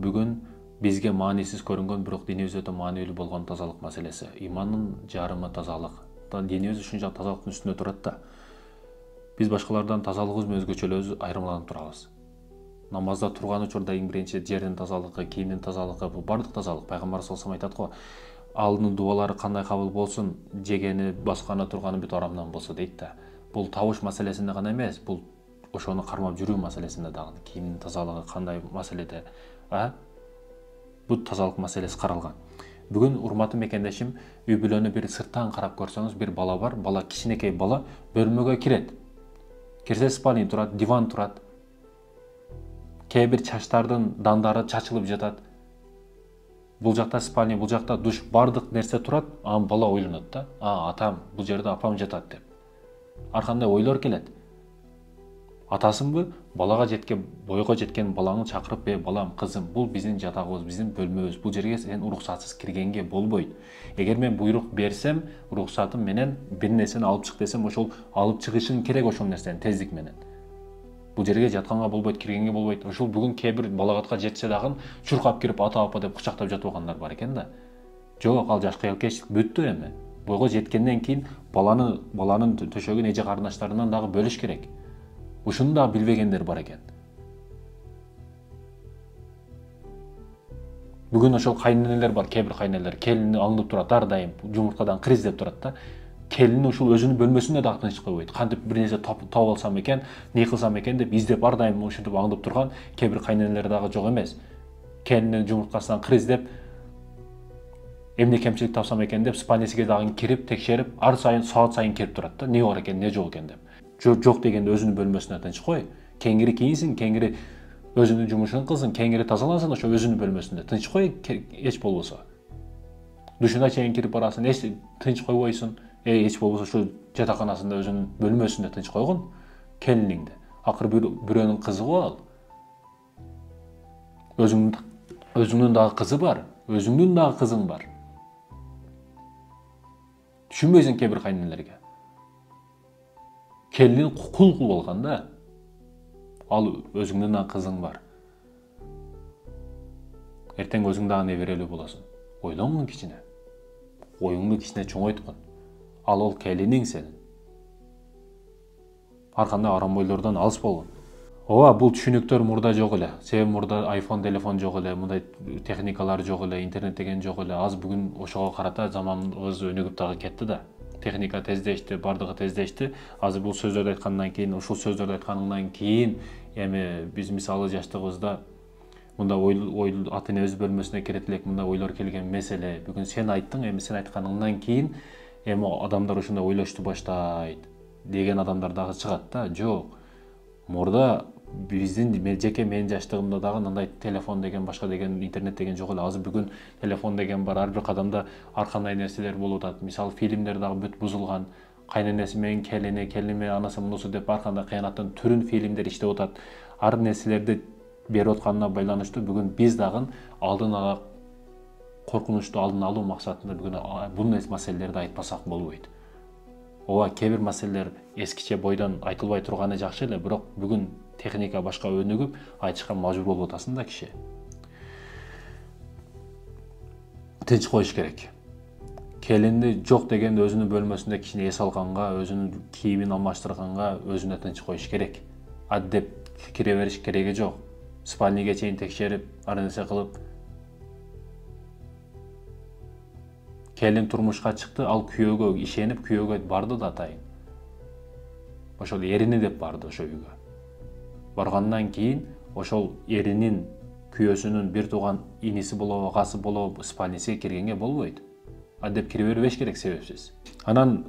бүгүн бизге маанисиз көрүнгөн, бирок динибизде маанилүү болгон тазалык маселеси. Имандын жарымы тазалык. Динибиз ушунча тазалыктын үстүнө турат да. Биз башкалардан тазалыгыбыз менен өзгөчөлөбүз, айырмаланып турабыз. Намазда турган учурда эң биринчи жердин тазалыгы, кийимдин тазалыгы, бул бардык тазалык. Пайгамбар саллаллаху алейхи айтат го, алдын дубалары кандай кабыл болсун, жегени, басканы, турганы бүт арамдан болсо дейт да. Бул табыш маселесинде гана эмес, бул ошону кармап жүрүү маселесинде дагы, кийимдин тазалыгы кандай маселеде, бул тазалык маселеси каралган. Бүгүн урматтуу мекендешим, үй бүлөнү бир сырттан карап көрсөңүз, бир бала бар, бала кичинекей бала бөлмөгө кирет. Кирсе спальня турат, диван турат. Кээ бир чачтардын дандары чачылып жатат. Бул жакта спальня, бул жакта душ, бардык нерсе турат, бала ойлонот да. Атам, бул жерде апам жатат деп. Ар кандай ойлор келет. Атасынбы, балага жеткен, бойго жеткен баланы чакырып, балам, кызым, бул биздин жатагыбыз, биздин бөлмөбүз. Бул жерге сен уруксатсыз киргенге болбойт. Эгер мен буйрук берсем, уруксатым менен бир нерсени алып чык десем, ошол алып чыгышың керек ошол нерсени тездик менен. Бул жерге жатканга болбойт, киргенге болбойт. Ошол бүгүн кээ бир балагатка жетсе дагы чуркап кирип ата апа деп кучактап жатып алгандар бар экен да. Жок, ал жашка келгенче бүттү эми. Бойго жеткенден кийин баланын төшөгүн эже карындаштарынан дагы бөлүш керек. Ушуну да билбегендер бар экен. Бүгүн ошол кайненелер бар, кээ бир кайненелер келини аңдып турат, ар дайым жумурткадан кириз деп турат да. Келини ушул өзүнүн бөлмөсүндө дагы тыныч койбойт. Кантип бир нерсе таап алсам экен, не кылсам экен деп издеп ар дайым ушинтип аңдып турган кээ бир кайненелер дагы жок эмес. Келинин жумурткасынан кириз деп, эмне кемчилик тапсам экен деп спальнясиге дагы кирип, текшерип, ар сайын саат сайын кирип турат да. Не бар экен, не жок экен деп. Жок дегенде өзүнүн бөлмөсүнө тынч кой. Кеңири кийинсин, кеңири өзүнүн жумушун кылсын, кеңири тазалансын ошо өзүнүн бөлмөсүндө. Тынч кой, эч болбосо. Душуна чейин кирип барасың, эч тынч койбойсуң. Эч болбосо ошо жатаканасында өзүнүн бөлмөсүндө тынч койгон келиниңди. Акыр бирөөнүн кызы го ал. Өзүңдүн дагы кызы бар, өзүңдүн дагы кызың бар. Түшүнбөйсүң кээ бир кайненелерге. Келин кул болгон да. Ал өзүңдүн дагы кызың бар. Эртең өзүң дагы неберелүү болосуң. Ойлонгун кичине. Оюңду кичине чоңойткун. Ал келиниң сенин. Ар кандай арам ойлордон алыс болгон. Ооба, бул түшүнүктөр мурда жок эле. Себеби мурда iPhone телефон жок эле, мындай техникалар жок эле, интернет деген жок эле. Аз бүгүн ошого карата заманыбыз өнүгүп дагы кетти да. Техника тездешти, бардыгы тездешти. Азыр бул сөздөрдү айткандан кийин, ушул сөздөрдү айткандан кийин, эми биз мисалы жаштыгыбызда мында ата энебиз бөлмөсүнө кирет элек, мында ойлор келген меселе. Бүгүн сен айттың, эми сен айтканыңдан кийин эми адамдар ушундай ойлошту баштайт деген адамдар дагы чыгат да. Жок. Мурда биздин жеке менин жаштыгымда дагы мындай телефон деген, башка деген, интернет деген жок эле. Азыр бүгүн телефон деген бар, ар бир кадамда ар кандай нерселер болуп атат. Мисалы фильмдер дагы бүт бузулган. Кайненеси менен келини менен анасы мунусу деп ар кандай кыянаттын түрүн фильмдер иштеп атат. Ар нерселерди берип атканына байланыштуу бүгүн биз дагы алдын ала коркунучту алдын алуу максатында бүгүн бул маселелерди айтпасак болбойт. Ооба, кээ бир маселелер эскиче бойдон айтылбай турганы жакшы эле, бирок бүгүн техника башка өнүгүп, айтышка мажбур болуп атасың да киши. Тынч коюш керек. Келинди жок дегенде өзүнүн бөлмөсүндө кичине эс алганга, өзүнүн кийимин алмаштырганга өзүнө тынч коюш керек. Деп кире бериш кереги жок. Спальняга чейин текшерип, ар нерсе кылып. Келин турмушка чыкты, ал күйөөгө ишенип, күйөөгө барды да атайын. Ошол эрини деп барды ошол үйгө. Баргандан кийин ошол эринин күйөөсүнүн бир тууган иниси болобу, агасы болобу спальнясиге киргенге болбойт. Деп кире бербеш керек себепсиз. Анан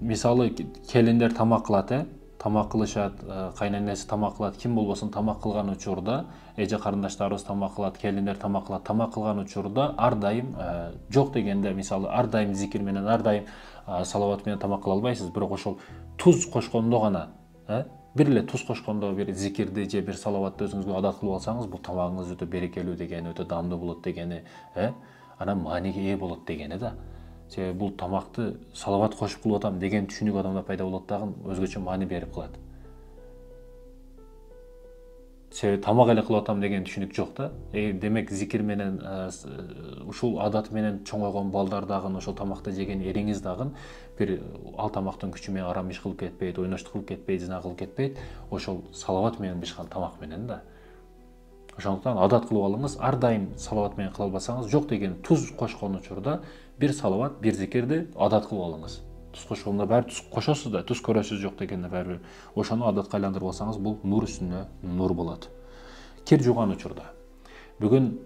мисалы келиндер тамак кылат, тамак кылышат, кайненеси тамак кылат, ким болбосун тамак кылган учурда, эже карындаштарыбыз тамак кылат, келиндер тамак кылат. Тамак кылган учурда ар дайым жок дегенде, мисалы ар дайым зикир менен, ар дайым салават менен тамак кыла албайсыз, бирок ошол туз кошкондо гана, бир эле туз кошкондо бир зикирди же бир салаватты өзүңүзгө адат кылып алсаңыз, бул тамагыңыз өтө берекелүү дегени, өтө дамдуу болот дегени, анан мааниге ээ болот дегени да. Себеби бул тамакты салават кошуп кылып атам деген түшүнүк адамда пайда болот дагы өзгөчө маани берип калат. себеби тамак эле кылып атам деген түшүнүк жок да. Демек зикир менен ушул адат менен чоңойгон балдар дагы ошол тамакты жеген эриңиз дагы бир ал тамактын күчү менен арам иш кылып кетпейт, ойноштук кылып кетпейт, зина кылып кетпейт. Ошол салават менен бышкан тамак менен да. Ошондуктан адат кылып алыңыз. Ар дайым салават менен кыла албасаңыз, жок деген туз кошкон учурда бир салават, бир зикирди адат кылып алыңыз. Туз кошкондо баары туз кошосуз да, туз көрөсүз, жок дегенде баары ошону адатка айландырып алсаңыз, бул нур үстүнө нур болот. Кир жууган учурда. Бүгүн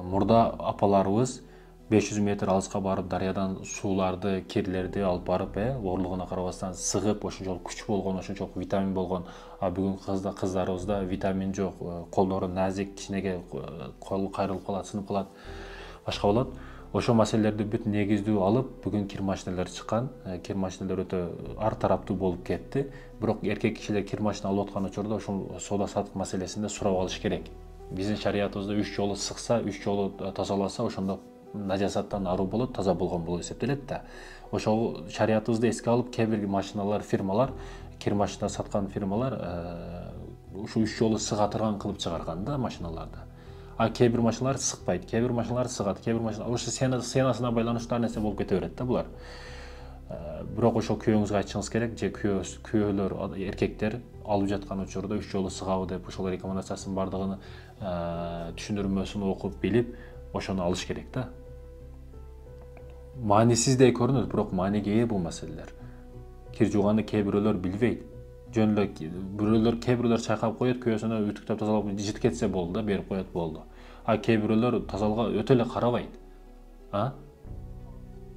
мурда апаларыбыз 500 метр алыска барып дарыядан сууларды, кирлерди алып барып, оорлугуна карабастан сыгып, ошончолук күч болгон, ошончолук витамин болгон. А бүгүн кыздарыбызда витамин жок, колдору назик, кичинеге колу кайрылып калат, сынып калат, башка болот. Ошол маселелерди бүт негиздүү алып, бүгүн кир машиналар чыккан. Кир машиналар өтө ар тараптуу болуп кетти. Бирок эркек кишилер кир машина алып аткан учурда ошол соода саттык маселесинде сурап алыш керек. Биздин шариятыбызда 3 жолу сыкса, 3 жолу тазаласа, ошондо najasаттан аруу болот, таза болгон болуп эсептелет да. Ошол шариятыбызды эске алып, кээ бир машиналар, фирмалар, кир машина саткан фирмалар ушу 3 жолу сыгатырган кылып чыгарган да машиналарды. А кээ бир машиналар сыкпайт, кээ бир машиналар сыгат, кээ бир машина ошо сенасына байланыштуу нерсе болуп кете берет да булар. Бирок ошол күйөөңүзгө айтышыңыз керек, же күйөөлөр, эркектер алып жаткан учурда 3 жолу сыгабы деп ошол рекомендациясынын бардыгын түшүндүрмөсүн окуп билип, ошону алыш керек да. Маанисиздей көрүнөт, бирок мааниге ээ бул маселелер. Кир жууганды кээ бирөөлөр билбейт. Жөн эле бирөөлөр, кээ бирөөлөр чайкап коет, күйөөсүнө үтүктөп тазалап житип кетсе болду да, берип коет болду. А кээ бирөөлөр тазалыгга өтө эле карабайт.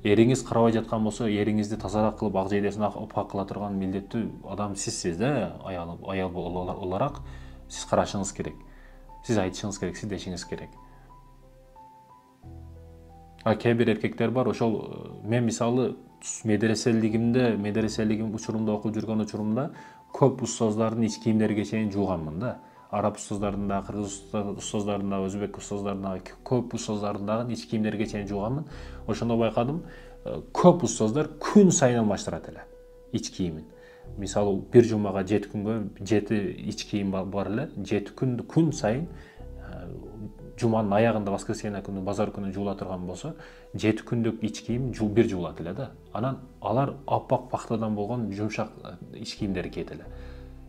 Эриңиз карабай жаткан болсо, эриңизди тазараак кылып, ак жейдесин опак кыла турган милдеттүү адам сизсиз да, аял olarak сиз карашыңыз керек. Сиз айтышыңыз керек, сиз дешиңиз керек. А кээ бир эркектер бар, ошол мен мисалы медреселигим учурумда окуп жүргөн учурумда көп устаздардын ич кийимдерге чейин жууганмын да. Араб устаздардын да, кыргыз устаздардын да, өзбек устаздардын да, көп устаздардын дагы ич кийимдерге чейин жууганмын. Ошондо байкадым, көп устаздар күн сайын алмаштырат эле ич кийимин. Мисалы бир жумага 7 күнгө 7 ич кийим бар эле, 7 күн сайын жуманын аягында воскресенье күнү, базар күнү жуула турган болсо, 7 күндүк ич кийим бир жуулат эле да. Анан алар аппак пахтадан болгон жумшак ич кийимдер кийет эле.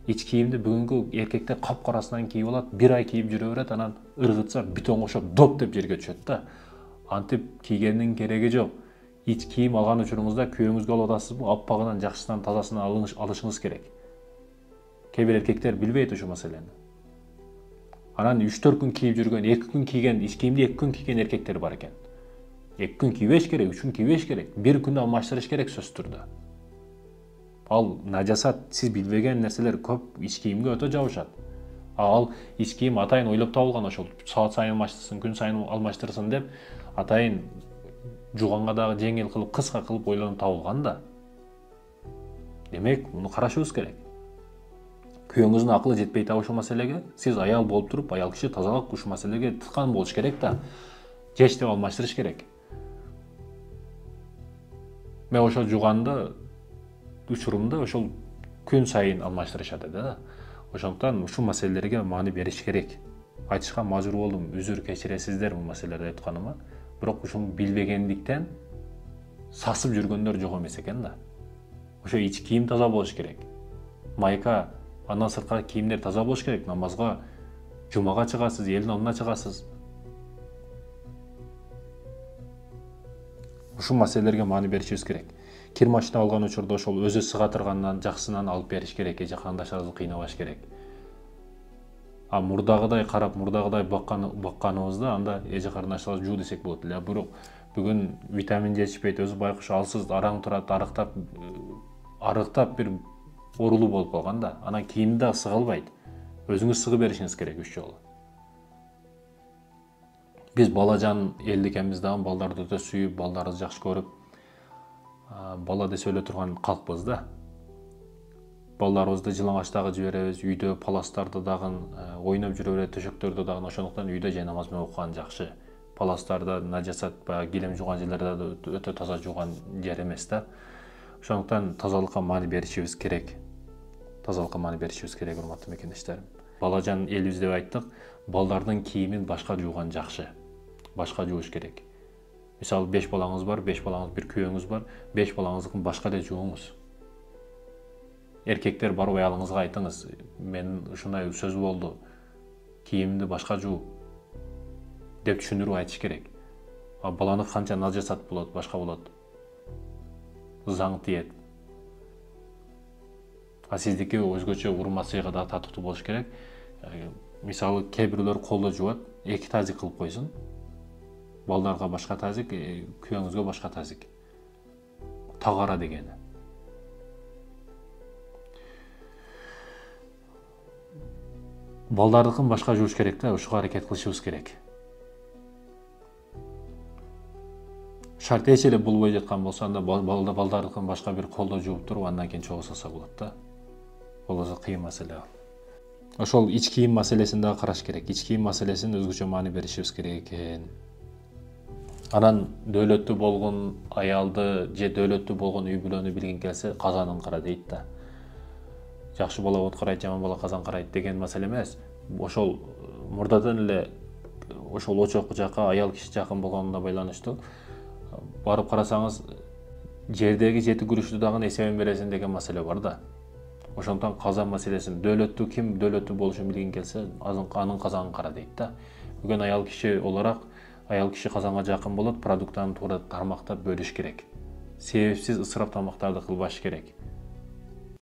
Ич кийимди бүгүнкү эркектер капкарасынан кийип алат, бир ай кийип жүрө берет, анан ыргытса бүтөн ошоп доп деп жерге түшөт да. Антип кийгендин кереги жок. Ич кийим алган учуруңузда күйөөңүзгө алып атасызбы, аппагынан, жакшысынан, тазасынан алышыңыз керек. Кээ бир эркектер билбейт ушул маселени. Анан 3-4 күн кийип жүргөн, 2 күн кийген, ич кийимди 2 күн кийген эркектер бар экен. 2 күн кийбеш керек, 3 күн кийбеш керек, бир күндө алмаштырыш керек сөзсүз түрдө. Ал najasat, сиз билбеген нерселер көп ич кийимге өтө жабышат. Ал ич кийим атайын ойлоп табылган, ошол саат сайын алмаштырсын, күн сайын алмаштырсын деп атайын жууганга дагы жеңил кылып, кыска кылып ойлонуп табылган да. Демек, муну карашыбыз керек. Күйөөңүздүн акылы жетпейт ушул маселеге, сиз аял болуп туруп, аял киши тазалык ушул маселеге тыккан болуш керек да. Жеч деп алмаштырыш керек. Мен ошол жууганда учурумда ошол күн сайын алмаштырышат эди да. Ошондуктан ушул маселелерге маани бериш керек. Айтышка мажбур болдум, үзүр кечиресиздер бул маселелерди айтканыма. Бирок ушуну билбегендиктен сасып жүргөндөр жок эмес экен да. Ошо ич кийим таза болуш керек. Майка, андан сырткары кийимдер таза болуш керек. Намазга, жумага чыгасыз, элдин алдына чыгасыз. Ушул маселелерге маани беришибиз керек. Кир машина алган учурда ошол өзү сыга тургандан жакшысынан алып бериш керек, эже карындаштарыбызды кыйнабаш керек. А мурдагыдай карап, мурдагыдай бакканыбызда анда эже карындаштарыбыз жуу десек болот эле. Бирок бүгүн витамин жетишпейт, өзү байкуш алсыз, араң турат, арыктап бир оорулуу болуп калган да. Анан кийимди да сыга албайт. Өзүңүз сыгып беришиңиз керек 3 жолу. Биз бала жан элди экенбиз дагы, балдарды өтө сүйүп, балдарыбызды жакшы көрүп, бала десе өлө турган калкпыз да. Балдарыбызды жылаңачтагы жиберебиз, үйдө паластарды дагы ойноп жүрө берет, төшөктөрдө дагы, ошондуктан үйдө жай намаз менен окуган жакшы. Паластарда najasat, баягы килем жууган жерлерде өтө таза жууган жер эмес да. Ошондуктан тазалыкка маани беришибиз керек. Тазалыкка маани беришибиз керек, урматтуу мекендештерим. балажан элибиз деп айттык, балдардын кийимин башка жууган жакшы. Башка жууш керек. Мисалы 5 балаңыз бар, 5 балаңыз бир күйөөңүз бар, 5 балаңыздыкын башка эле жууңуз. Эркектер барып аялыңызга айтыңыз, мен ушундай сөз болду, кийимимди башка жуу деп түшүндүрүп айтыш керек. Баланы канча наз жасат болот, башка болот. Заң тиет. Сиздики өзгөчө урмат-сыйга да татыктуу болуш керек. Мисалы, кээ бирөөлөр колдо жуат, 2 тазик кылып койсун. Балдарга башка тазик, күйөөңүзгө башка тазик. Тагара дегени. Балдардыкын башка жууш керек да, ушуга аракет кылышыбыз керек. Шарт эч эле болбой жаткан болсо, анда балдардыкын башка бир колдо жууп туруп, андан кийин чогуу салса болот да. Болбосо кыйын маселе. Ошол ич кийим маселесин да караш керек. Ич кийим маселесин өзгөчө маани беришибиз керек экен. Анан дөөлөттүү болгон аялды же дөөлөттүү болгон үй бүлөнү билгин келсе, казанын кара дейт да. Жакшы бала от карайт, жаман бала казан карайт деген маселе эмес. Ошол мурдадан эле ошол очок жака аял киши жакын болгонуна байланыштуу. Барып карасаңыз, жердеги жети күрүштү дагы эсебин бересиң деген маселе бар да. Ошондон казан маселесин дөөлөттүү ким дөөлөттүү болушун билгин келсе, анын казанын кара дейт да. Бүгүн аял киши оларак аял киши казанга жакын болот, продукттарын туура тармактап бөлүш керек. Себепсиз ысырап тамактарды кылбаш керек.